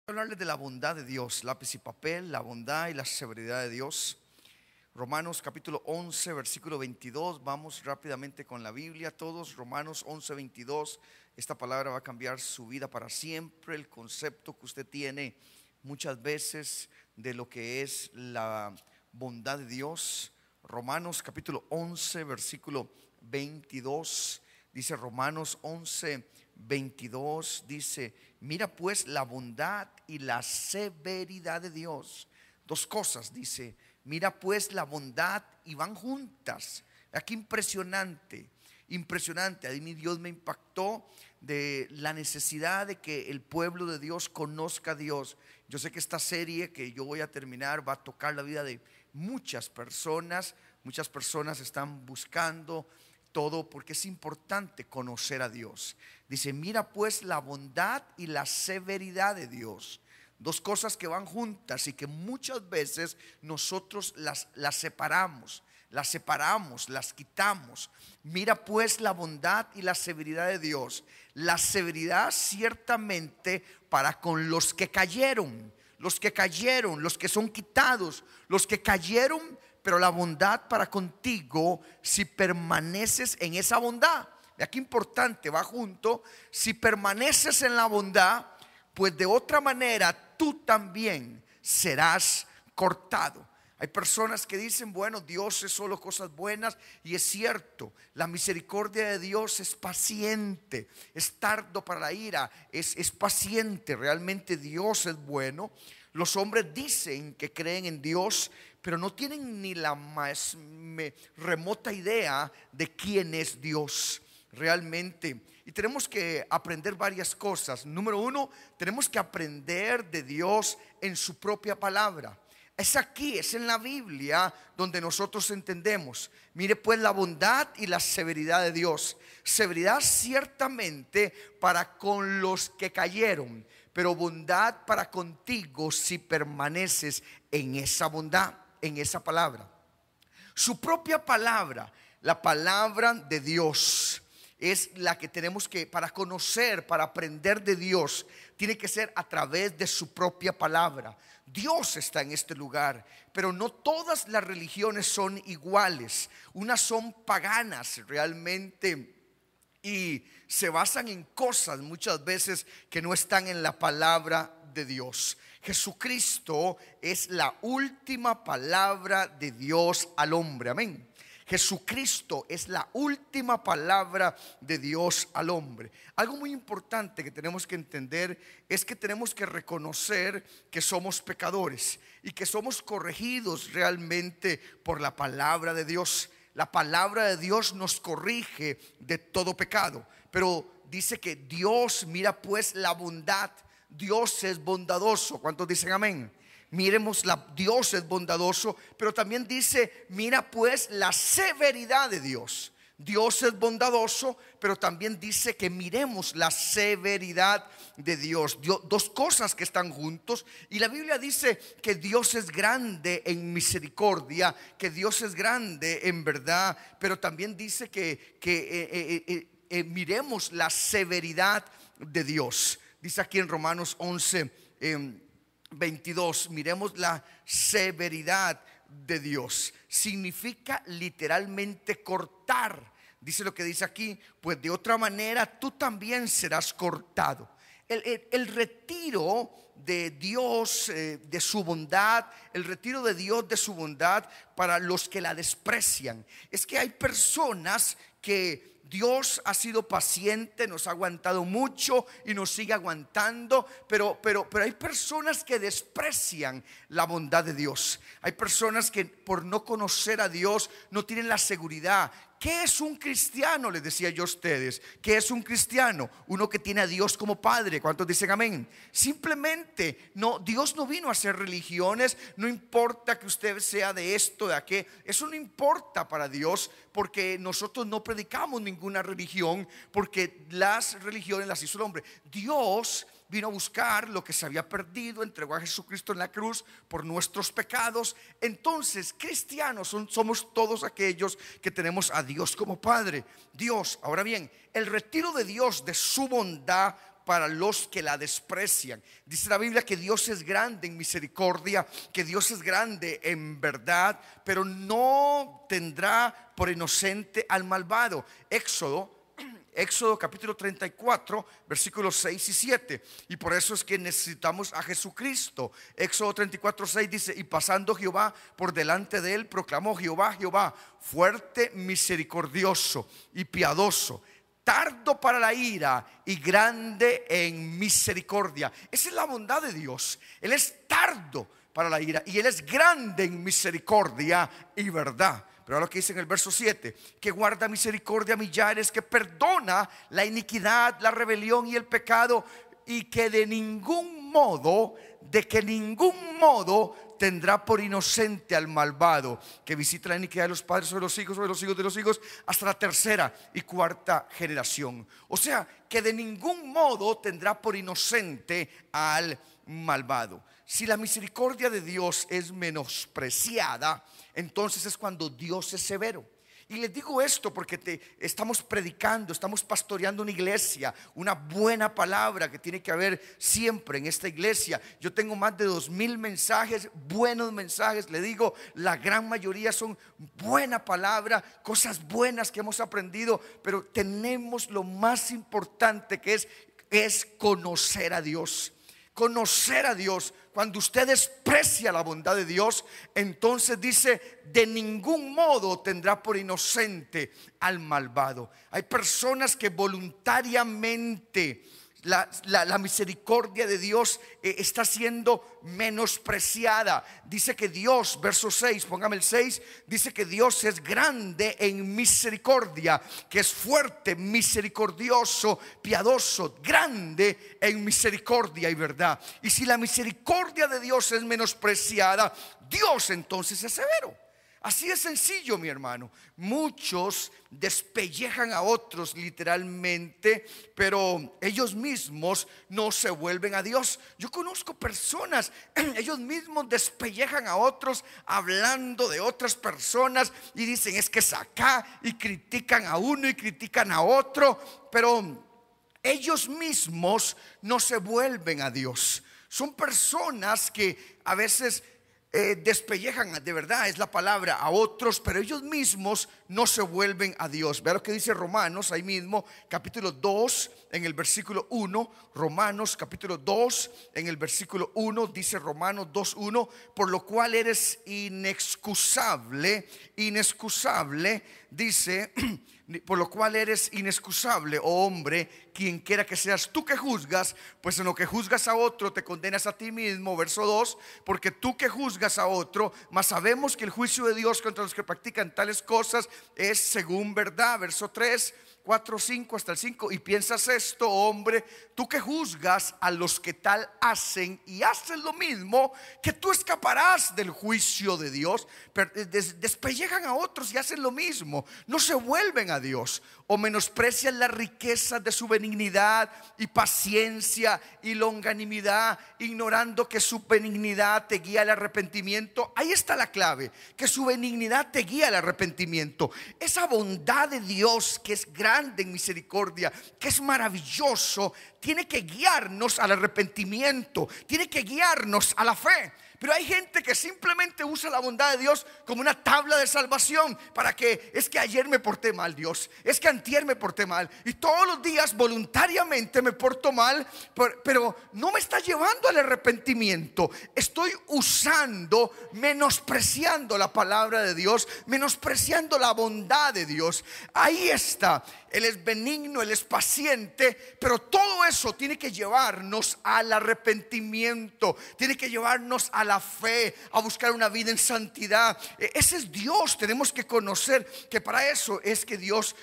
Hablarles de la bondad de Dios, lápiz y papel, la bondad y la severidad de Dios. Romanos capítulo 11, versículo 22. Vamos rápidamente con la Biblia todos. Romanos 11, 22. Esta palabra va a cambiar su vida para siempre. El concepto que usted tiene muchas veces de lo que es la bondad de Dios. Romanos capítulo 11, versículo 22. Dice Romanos 11, 22. Dice: mira pues la bondad y la severidad de Dios. Dos cosas, dice: mira pues la bondad, y van juntas. Aquí impresionante, impresionante. A mí Dios me impactó de la necesidad de que el pueblo de Dios conozca a Dios. Yo sé que esta serie que yo voy a terminar va a tocar la vida de muchas personas. Muchas personas están buscando todo porque es importante conocer a Dios. Dice: mira pues la bondad y la severidad de Dios. Dos cosas que van juntas y que muchas veces nosotros las separamos, las quitamos. Mira pues la bondad y la severidad de Dios. La severidad ciertamente para con los que cayeron, los que son quitados, los que cayeron. Pero la bondad para contigo si permaneces en esa bondad. Vea qué importante, va junto. Si permaneces en la bondad, pues de otra manera tú también serás cortado. Hay personas que dicen: bueno, Dios es solo cosas buenas, y es cierto. La misericordia de Dios es paciente, es tardo para la ira, es paciente. Realmente Dios es bueno. Los hombres dicen que creen en Dios, pero no tienen ni la más remota idea de quién es Dios realmente. Y tenemos que aprender varias cosas. Número uno, tenemos que aprender de Dios en su propia palabra. Es aquí, es en la Biblia donde nosotros entendemos. Mire pues la bondad y la severidad de Dios. Severidad ciertamente para con los que cayeron, pero bondad para contigo si permaneces en esa bondad, en esa palabra. Su propia palabra, la palabra de Dios, es la que tenemos que, para conocer, para aprender de Dios, tiene que ser a través de su propia palabra. Dios está en este lugar, pero no todas las religiones son iguales. Unas son paganas realmente y se basan en cosas muchas veces que no están en la palabra de Dios. Jesucristo es la última palabra de Dios al hombre. Amén. Jesucristo es la última palabra de Dios al hombre. Algo muy importante que tenemos que entender es que tenemos que reconocer que somos pecadores y que somos corregidos realmente por la palabra de Dios. La palabra de Dios nos corrige de todo pecado. Pero dice que Dios mira pues la bondad. Dios es bondadoso. ¿Cuántos dicen amén? Miremos, Dios es bondadoso, pero también dice: mira pues la severidad de Dios. Dios es bondadoso, pero también dice que miremos la severidad de Dios. Dos cosas que están juntos. Y la Biblia dice que Dios es grande en misericordia, que Dios es grande en verdad, pero también dice que miremos la severidad de Dios. Dice aquí en Romanos 11, 22, miremos la severidad de Dios. Significa literalmente cortar. Dice lo que dice aquí: pues de otra manera tú también serás cortado. El retiro de Dios, de su bondad, el retiro de Dios de su bondad para los que la desprecian. Es que hay personas que Dios ha sido paciente, nos ha aguantado mucho y nos sigue aguantando, pero hay personas que desprecian la bondad de Dios. Hay personas que por no conocer a Dios no tienen la seguridad. ¿Qué es un cristiano? Les decía yo a ustedes. ¿Qué es un cristiano? Uno que tiene a Dios como Padre. ¿Cuántos dicen amén? Simplemente no, Dios no vino a hacer religiones. No importa que usted sea de esto, de aquello. Eso no importa para Dios, porque nosotros no predicamos ninguna religión, porque las religiones las hizo el hombre. Dios vino a buscar lo que se había perdido, entregó a Jesucristo en la cruz por nuestros pecados. Entonces, cristianos somos todos aquellos que tenemos a Dios como Padre. Dios, ahora bien, el retiro de Dios de su bondad para los que la desprecian. Dice la Biblia que Dios es grande en misericordia, que Dios es grande en verdad, pero no tendrá por inocente al malvado. Éxodo capítulo 34 versículos 6 y 7. Y por eso es que necesitamos a Jesucristo. Éxodo 34, 6 dice: y pasando Jehová por delante de él, proclamó: Jehová, Jehová, fuerte, misericordioso y piadoso, tardo para la ira y grande en misericordia. Esa es la bondad de Dios. Él es tardo para la ira y Él es grande en misericordia y verdad. Pero ahora lo que dice en el verso 7: que guarda misericordia a millares, que perdona la iniquidad, la rebelión y el pecado, y que de ningún modo tendrá por inocente al malvado, que visita la iniquidad de los padres sobre los hijos de los hijos, hasta la tercera y cuarta generación. O sea, que de ningún modo tendrá por inocente al malvado. Si la misericordia de Dios es menospreciada, entonces es cuando Dios es severo. Y les digo esto porque estamos predicando, estamos pastoreando una iglesia, una buena palabra que tiene que haber siempre en esta iglesia. Yo tengo más de 2000 mensajes, buenos mensajes. Le digo, la gran mayoría son buena palabra, cosas buenas que hemos aprendido. Pero tenemos lo más importante, que es conocer a Dios. Conocer a Dios. Cuando usted desprecia la bondad de Dios, entonces dice: de ningún modo tendrá por inocente al malvado. Hay personas que voluntariamente la misericordia de Dios está siendo menospreciada. Dice que Dios, verso 6, póngame el 6, dice que Dios es grande en misericordia, que es fuerte, misericordioso, piadoso, grande en misericordia y verdad. Y si la misericordia de Dios es menospreciada, Dios entonces es severo. Así es sencillo, mi hermano. Muchos despellejan a otros literalmente, pero ellos mismos no se vuelven a Dios. Yo conozco personas, ellos mismos despellejan a otros hablando de otras personas y dicen: es que es acá, y critican a uno y critican a otro, pero ellos mismos no se vuelven a Dios. Son personas que a veces despellejan, de verdad es la palabra, a otros, pero ellos mismos no se vuelven a Dios. Vea lo que dice Romanos, ahí mismo, capítulo 2, en el versículo 1. Romanos capítulo 2, en el versículo 1, dice Romanos 2:1: por lo cual eres inexcusable, dice, por lo cual eres inexcusable, oh hombre, quien quiera que seas tú que juzgas, pues en lo que juzgas a otro te condenas a ti mismo. Verso 2: porque tú que juzgas a otro, mas sabemos que el juicio de Dios contra los que practican tales cosas es según verdad. Verso 3, 4, 5 hasta el 5: y piensas esto, hombre, tú que juzgas a los que tal hacen y haces lo mismo, que tú escaparás del juicio de Dios. Despellejan a otros y hacen lo mismo, no se vuelven a Dios. O menosprecian la riqueza de su benignidad y paciencia y longanimidad, ignorando que su benignidad te guía al arrepentimiento. Ahí está la clave, que su benignidad te guía al arrepentimiento. Esa bondad de Dios, que es grande en misericordia, que es maravilloso, tiene que guiarnos al arrepentimiento, tiene que guiarnos a la fe. Pero hay gente que simplemente usa la bondad de Dios como una tabla de salvación, para que es que ayer me porté mal, Dios, es que antier me porté mal, y todos los días voluntariamente me porto mal, pero no me está llevando al arrepentimiento. Estoy usando, menospreciando la palabra de Dios, menospreciando la bondad de Dios. Ahí está. Él es benigno, Él es paciente, pero todo eso tiene que llevarnos al arrepentimiento, tiene que llevarnos a la fe, a buscar una vida en santidad. Ese es Dios. Tenemos que conocer que para eso es que Dios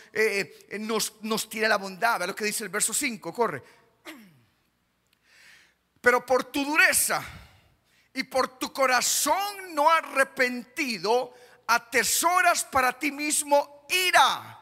nos tiene la bondad. Ve lo que dice el verso 5, corre. Pero por tu dureza y por tu corazón no arrepentido, atesoras para ti mismo ira.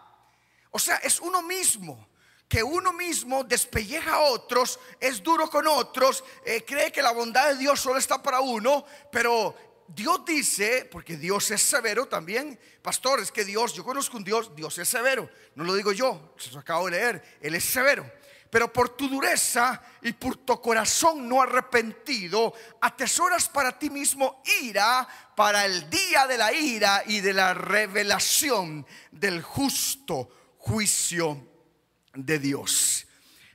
O sea, es uno mismo, que uno mismo despelleja a otros, es duro con otros, cree que la bondad de Dios solo está para uno. Pero Dios dice, porque Dios es severo también. Pastor, es que Dios, yo conozco un Dios, Dios es severo. No lo digo yo, se lo acabo de leer, Él es severo. pero por tu dureza y por tu corazón no arrepentido, atesoras para ti mismo ira para el día de la ira y de la revelación del justo juicio de Dios.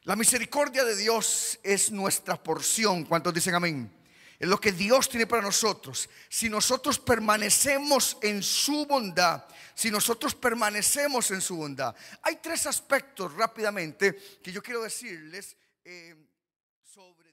La misericordia de Dios es nuestra porción. ¿Cuántos dicen amén? Es lo que Dios tiene para nosotros. Si nosotros permanecemos en su bondad, si nosotros permanecemos en su bondad. Hay tres aspectos rápidamente que yo quiero decirles sobre